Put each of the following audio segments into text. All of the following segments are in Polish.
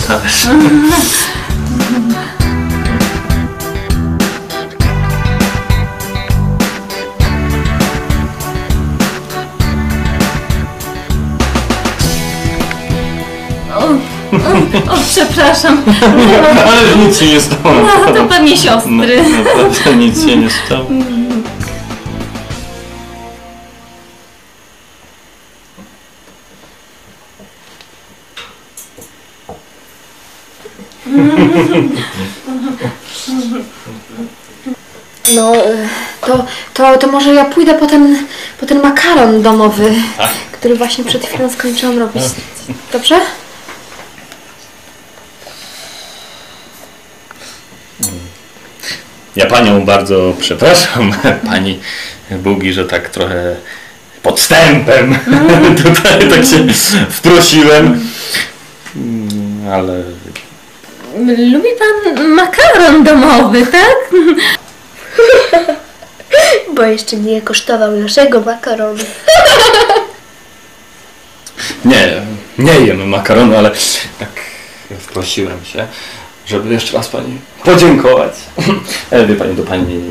talerz. O, przepraszam. Ale nic się nie stało. No, to pewnie siostry. Naprawdę nic się nie stało. No, to może ja pójdę po ten makaron domowy, Tak? który właśnie przed chwilą skończyłam robić. Dobrze? Ja panią bardzo przepraszam, pani Bugi, że tak trochę podstępem tutaj tak się wprosiłem, ale... Lubi pan makaron domowy, tak? Bo jeszcze nie kosztował naszego makaronu. Nie jem makaronu, ale tak wprosiłem się, żeby jeszcze raz pani podziękować. Wie pani,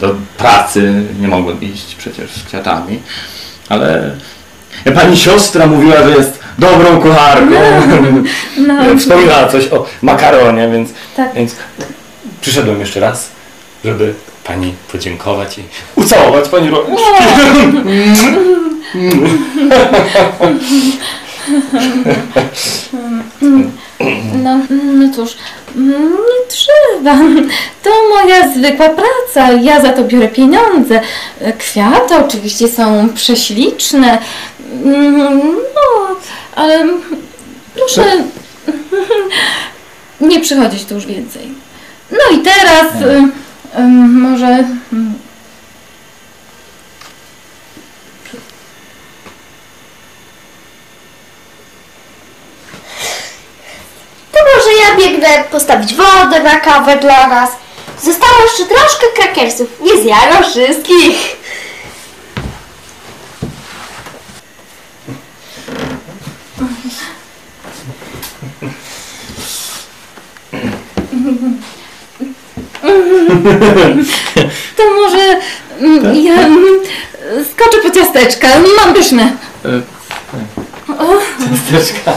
do pracy nie mogłem iść przecież z kwiatami, ale pani siostra mówiła, że jest dobrą kucharką. Wspominała coś o makaronie, więc przyszedłem jeszcze raz, żeby pani podziękować i ucałować pani rączki. No cóż, nie trzeba. To moja zwykła praca. Ja za to biorę pieniądze. Kwiaty oczywiście są prześliczne. No, ale proszę nie przychodzić tu już więcej. No i teraz może... To może ja biegnę postawić wodę na kawę dla nas. Zostało jeszcze troszkę krakersów. Nie zjadam wszystkich. To może ja skoczę po ciasteczka. Mam pyszne. Ciasteczka.